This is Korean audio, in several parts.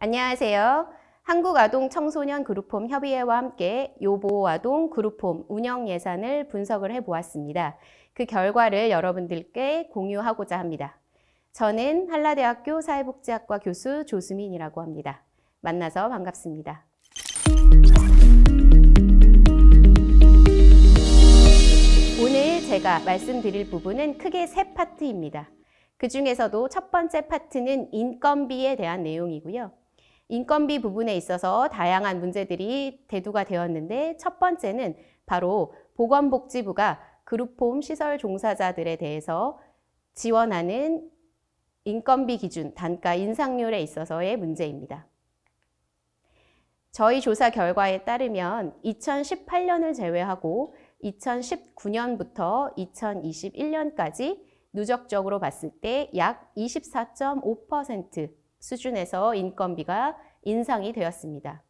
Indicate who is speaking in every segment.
Speaker 1: 안녕하세요. 한국아동청소년 그룹홈 협의회와 함께 요보아동 그룹홈 운영 예산을 분석을 해보았습니다. 그 결과를 여러분들께 공유하고자 합니다. 저는 한라대학교 사회복지학과 교수 조수민이라고 합니다. 만나서 반갑습니다. 오늘 제가 말씀드릴 부분은 크게 세 파트입니다. 그 중에서도 첫 번째 파트는 인건비에 대한 내용이고요. 인건비 부분에 있어서 다양한 문제들이 대두가 되었는데 첫 번째는 바로 보건복지부가 그룹홈 시설 종사자들에 대해서 지원하는 인건비 기준, 단가 인상률에 있어서의 문제입니다. 저희 조사 결과에 따르면 2018년을 제외하고 2019년부터 2021년까지 누적적으로 봤을 때 약 24.5% 수준에서 인건비가 인상이 되었습니다.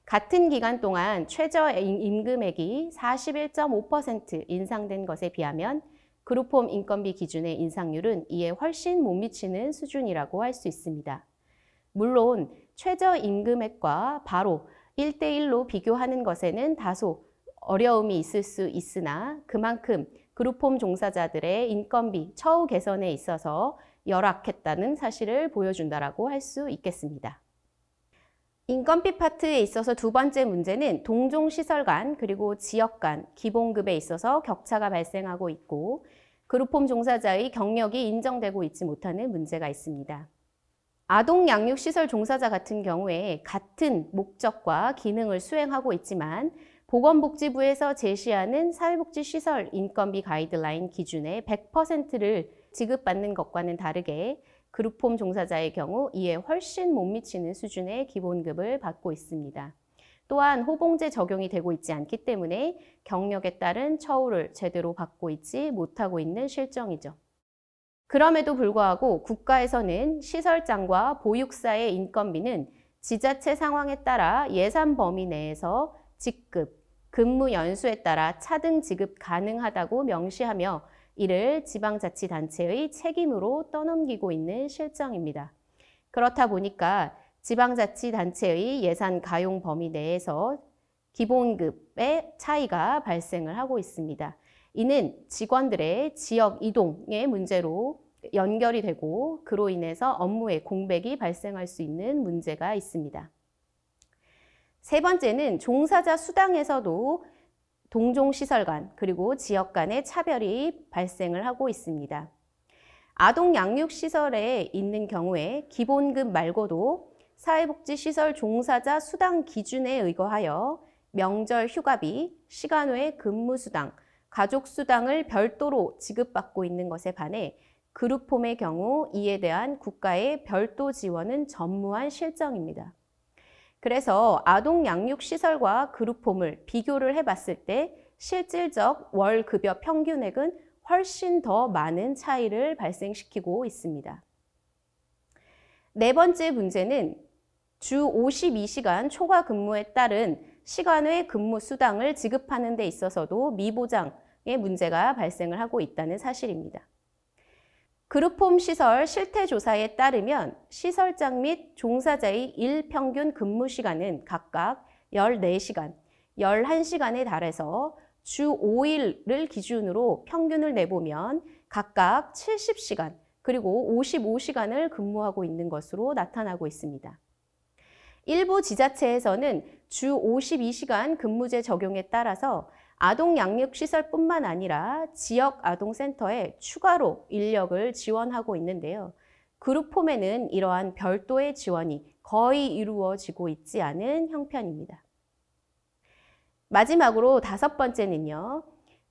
Speaker 1: 같은 기간 동안 최저임금액이 41.5% 인상된 것에 비하면 그룹홈 인건비 기준의 인상률은 이에 훨씬 못 미치는 수준이라고 할 수 있습니다. 물론 최저임금액과 바로 1대1로 비교하는 것에는 다소 어려움이 있을 수 있으나 그만큼 그룹홈 종사자들의 인건비 처우 개선에 있어서 열악했다는 사실을 보여준다라고 할 수 있겠습니다. 인건비 파트에 있어서 두 번째 문제는 동종시설 간 그리고 지역 간 기본급에 있어서 격차가 발생하고 있고 그룹홈 종사자의 경력이 인정되고 있지 못하는 문제가 있습니다. 아동 양육시설 종사자 같은 경우에 같은 목적과 기능을 수행하고 있지만 보건복지부에서 제시하는 사회복지시설 인건비 가이드라인 기준의 100%를 지급받는 것과는 다르게 그룹홈 종사자의 경우 이에 훨씬 못 미치는 수준의 기본급을 받고 있습니다. 또한 호봉제 적용이 되고 있지 않기 때문에 경력에 따른 처우를 제대로 받고 있지 못하고 있는 실정이죠. 그럼에도 불구하고 국가에서는 시설장과 보육사의 인건비는 지자체 상황에 따라 예산 범위 내에서 직급, 근무 연수에 따라 차등 지급 가능하다고 명시하며 이를 지방자치단체의 책임으로 떠넘기고 있는 실정입니다. 그렇다 보니까 지방자치단체의 예산 가용 범위 내에서 기본급의 차이가 발생을 하고 있습니다. 이는 직원들의 지역 이동의 문제로 연결이 되고 그로 인해서 업무의 공백이 발생할 수 있는 문제가 있습니다. 세 번째는 종사자 수당에서도 동종시설 간 그리고 지역 간의 차별이 발생을 하고 있습니다. 아동 양육시설에 있는 경우에 기본급 말고도 사회복지시설 종사자 수당 기준에 의거하여 명절 휴가비, 시간 외 근무수당, 가족수당을 별도로 지급받고 있는 것에 반해 그룹홈의 경우 이에 대한 국가의 별도 지원은 전무한 실정입니다. 그래서 아동 양육시설과 그룹홈을 비교를 해봤을 때 실질적 월 급여 평균액은 훨씬 더 많은 차이를 발생시키고 있습니다. 네 번째 문제는 주 52시간 초과 근무에 따른 시간 외 근무 수당을 지급하는 데 있어서도 미보장의 문제가 발생을 하고 있다는 사실입니다. 그룹홈 시설 실태조사에 따르면 시설장 및 종사자의 일평균 근무 시간은 각각 14시간, 11시간에 달해서 주 5일을 기준으로 평균을 내보면 각각 70시간, 그리고 55시간을 근무하고 있는 것으로 나타나고 있습니다. 일부 지자체에서는 주 52시간 근무제 적용에 따라서 아동 양육시설뿐만 아니라 지역 아동센터에 추가로 인력을 지원하고 있는데요. 그룹홈에는 이러한 별도의 지원이 거의 이루어지고 있지 않은 형편입니다. 마지막으로 다섯 번째는요.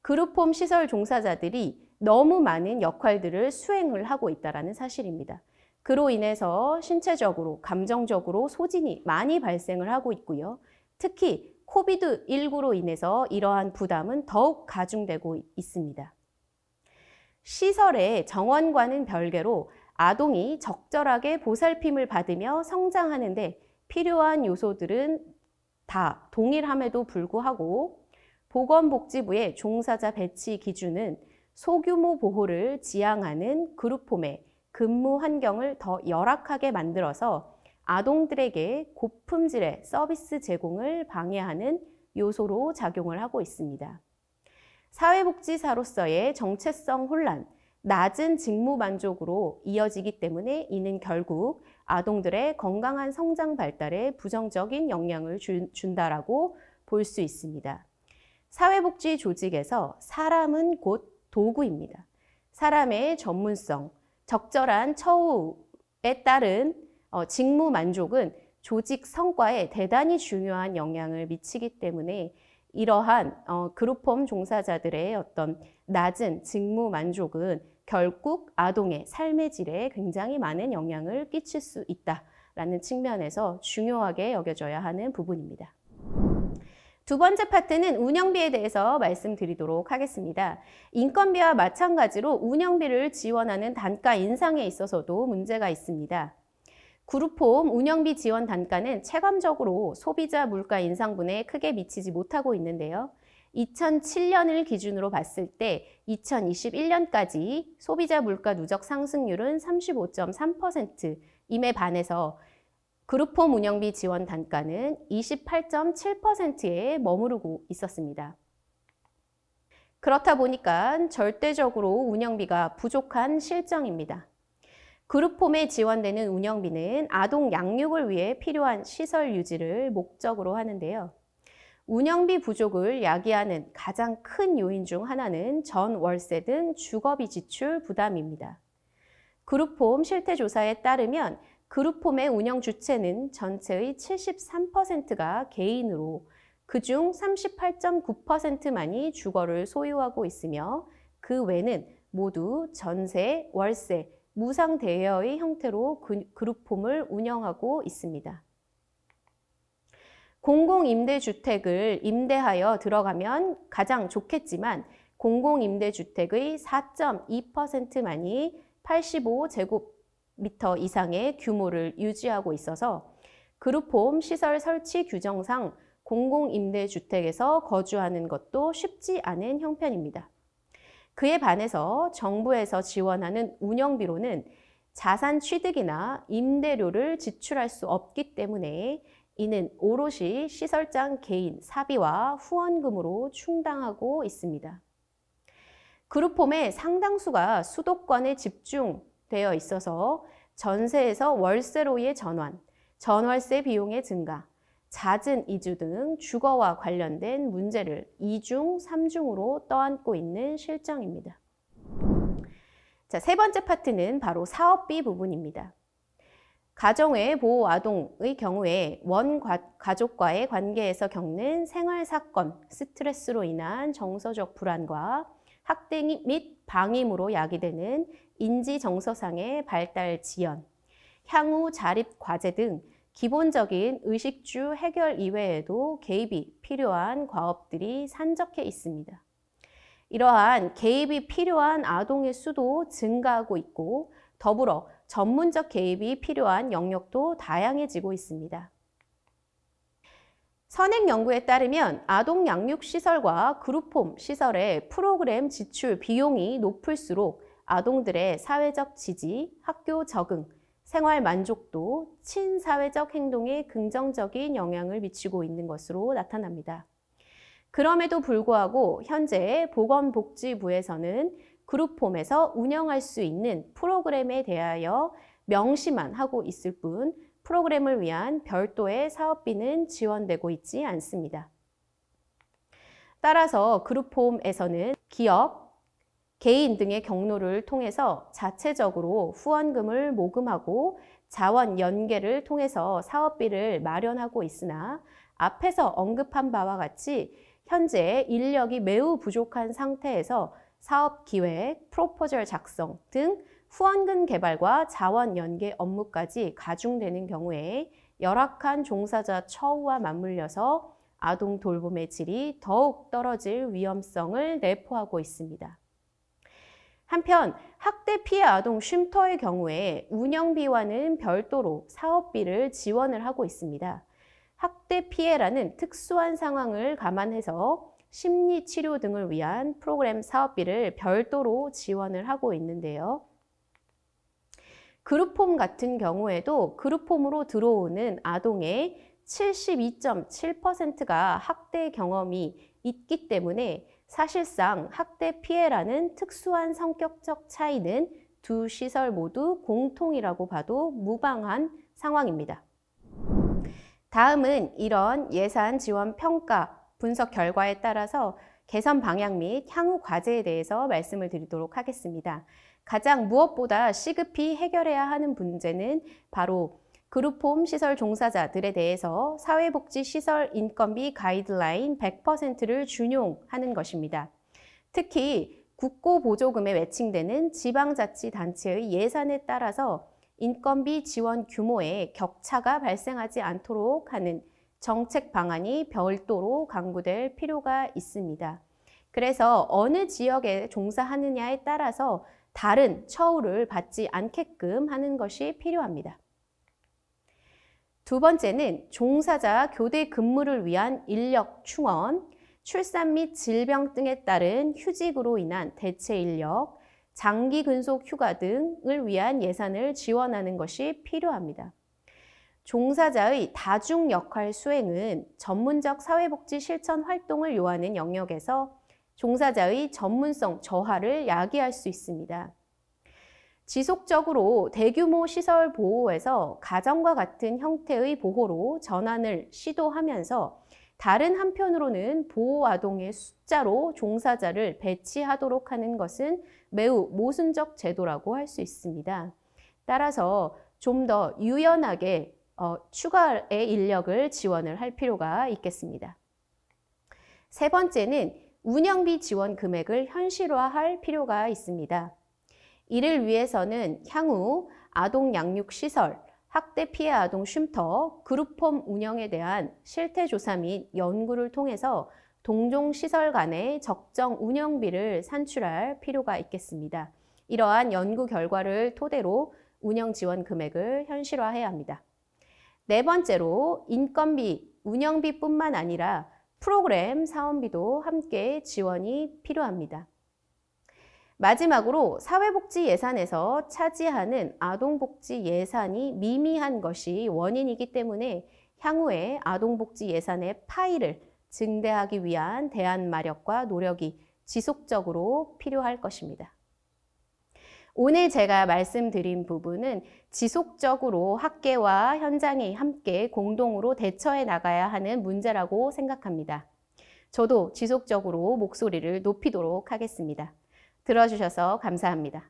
Speaker 1: 그룹홈 시설 종사자들이 너무 많은 역할들을 수행을 하고 있다는 사실입니다. 그로 인해서 신체적으로, 감정적으로 소진이 많이 발생을 하고 있고요. 특히 코비드19로 인해서 이러한 부담은 더욱 가중되고 있습니다. 시설의 정원과는 별개로 아동이 적절하게 보살핌을 받으며 성장하는 데 필요한 요소들은 다 동일함에도 불구하고 보건복지부의 종사자 배치 기준은 소규모 보호를 지향하는 그룹홈의 근무 환경을 더 열악하게 만들어서 아동들에게 고품질의 서비스 제공을 방해하는 요소로 작용을 하고 있습니다. 사회복지사로서의 정체성 혼란, 낮은 직무 만족으로 이어지기 때문에 이는 결국 아동들의 건강한 성장 발달에 부정적인 영향을 준다라고 볼 수 있습니다. 사회복지 조직에서 사람은 곧 도구입니다. 사람의 전문성, 적절한 처우에 따른 직무 만족은 조직 성과에 대단히 중요한 영향을 미치기 때문에 이러한 그룹홈 종사자들의 어떤 낮은 직무 만족은 결국 아동의 삶의 질에 굉장히 많은 영향을 끼칠 수 있다라는 측면에서 중요하게 여겨져야 하는 부분입니다. 두 번째 파트는 운영비에 대해서 말씀드리도록 하겠습니다. 인건비와 마찬가지로 운영비를 지원하는 단가 인상에 있어서도 문제가 있습니다. 그룹홈 운영비 지원 단가는 체감적으로 소비자 물가 인상분에 크게 미치지 못하고 있는데요. 2007년을 기준으로 봤을 때 2021년까지 소비자 물가 누적 상승률은 35.3%임에 반해서 그룹홈 운영비 지원 단가는 28.7%에 머무르고 있었습니다. 그렇다 보니까 절대적으로 운영비가 부족한 실정입니다. 그룹홈에 지원되는 운영비는 아동 양육을 위해 필요한 시설 유지를 목적으로 하는데요. 운영비 부족을 야기하는 가장 큰 요인 중 하나는 전 월세 등 주거비 지출 부담입니다. 그룹홈 실태조사에 따르면 그룹홈의 운영 주체는 전체의 73%가 개인으로 그중 38.9%만이 주거를 소유하고 있으며 그 외는 모두 전세, 월세, 무상 대여의 형태로 그룹홈을 운영하고 있습니다. 공공임대주택을 임대하여 들어가면 가장 좋겠지만 공공임대주택의 4.2%만이 85제곱미터 이상의 규모를 유지하고 있어서 그룹홈 시설 설치 규정상 공공임대주택에서 거주하는 것도 쉽지 않은 형편입니다. 그에 반해서 정부에서 지원하는 운영비로는 자산 취득이나 임대료를 지출할 수 없기 때문에 이는 오롯이 시설장 개인 사비와 후원금으로 충당하고 있습니다. 그룹홈의 상당수가 수도권에 집중되어 있어서 전세에서 월세로의 전환, 전월세 비용의 증가, 잦은 이주 등 주거와 관련된 문제를 2중, 3중으로 떠안고 있는 실정입니다. 자, 세 번째 파트는 바로 사업비 부분입니다. 가정외 보호 아동의 경우에 원가족과의 관계에서 겪는 생활사건, 스트레스로 인한 정서적 불안과 학대 및 방임으로 야기되는 인지정서상의 발달 지연, 향후 자립 과제 등 기본적인 의식주 해결 이외에도 개입이 필요한 과업들이 산적해 있습니다. 이러한 개입이 필요한 아동의 수도 증가하고 있고 더불어 전문적 개입이 필요한 영역도 다양해지고 있습니다. 선행 연구에 따르면 아동 양육 시설과 그룹홈 시설의 프로그램 지출 비용이 높을수록 아동들의 사회적 지지, 학교 적응, 생활 만족도, 친사회적 행동에 긍정적인 영향을 미치고 있는 것으로 나타납니다. 그럼에도 불구하고 현재 보건복지부에서는 그룹홈에서 운영할 수 있는 프로그램에 대하여 명시만 하고 있을 뿐 프로그램을 위한 별도의 사업비는 지원되고 있지 않습니다. 따라서 그룹홈에서는 기업, 개인 등의 경로를 통해서 자체적으로 후원금을 모금하고 자원 연계를 통해서 사업비를 마련하고 있으나 앞에서 언급한 바와 같이 현재 인력이 매우 부족한 상태에서 사업 기획, 프로포절 작성 등 후원금 개발과 자원 연계 업무까지 가중되는 경우에 열악한 종사자 처우와 맞물려서 아동 돌봄의 질이 더욱 떨어질 위험성을 내포하고 있습니다. 한편 학대 피해 아동 쉼터의 경우에 운영비와는 별도로 사업비를 지원을 하고 있습니다. 학대 피해라는 특수한 상황을 감안해서 심리치료 등을 위한 프로그램 사업비를 별도로 지원을 하고 있는데요. 그룹홈 같은 경우에도 그룹홈으로 들어오는 아동의 72.7%가 학대 경험이 있기 때문에 사실상 학대 피해라는 특수한 성격적 차이는 두 시설 모두 공통이라고 봐도 무방한 상황입니다. 다음은 이런 예산 지원 평가 분석 결과에 따라서 개선 방향 및 향후 과제에 대해서 말씀을 드리도록 하겠습니다. 가장 무엇보다 시급히 해결해야 하는 문제는 바로 그룹홈 시설 종사자들에 대해서 사회복지시설 인건비 가이드라인 100%를 준용하는 것입니다. 특히 국고보조금에 매칭되는 지방자치단체의 예산에 따라서 인건비 지원 규모에 격차가 발생하지 않도록 하는 정책 방안이 별도로 강구될 필요가 있습니다. 그래서 어느 지역에 종사하느냐에 따라서 다른 처우를 받지 않게끔 하는 것이 필요합니다. 두 번째는 종사자 교대 근무를 위한 인력 충원, 출산 및 질병 등에 따른 휴직으로 인한 대체 인력, 장기 근속 휴가 등을 위한 예산을 지원하는 것이 필요합니다. 종사자의 다중 역할 수행은 전문적 사회복지 실천 활동을 요하는 영역에서 종사자의 전문성 저하를 야기할 수 있습니다. 지속적으로 대규모 시설 보호에서 가정과 같은 형태의 보호로 전환을 시도하면서 다른 한편으로는 보호 아동의 숫자로 종사자를 배치하도록 하는 것은 매우 모순적 제도라고 할 수 있습니다. 따라서 좀 더 유연하게 추가의 인력을 지원을 할 필요가 있겠습니다. 세 번째는 운영비 지원 금액을 현실화할 필요가 있습니다. 이를 위해서는 향후 아동 양육시설, 학대 피해 아동 쉼터, 그룹홈 운영에 대한 실태조사 및 연구를 통해서 동종시설 간의 적정 운영비를 산출할 필요가 있겠습니다. 이러한 연구 결과를 토대로 운영 지원 금액을 현실화해야 합니다. 네 번째로 인건비, 운영비뿐만 아니라 프로그램 사원비도 함께 지원이 필요합니다. 마지막으로 사회복지 예산에서 차지하는 아동복지 예산이 미미한 것이 원인이기 때문에 향후에 아동복지 예산의 파이를 증대하기 위한 대안 마련과 노력이 지속적으로 필요할 것입니다. 오늘 제가 말씀드린 부분은 지속적으로 학계와 현장이 함께 공동으로 대처해 나가야 하는 문제라고 생각합니다. 저도 지속적으로 목소리를 높이도록 하겠습니다. 들어주셔서 감사합니다.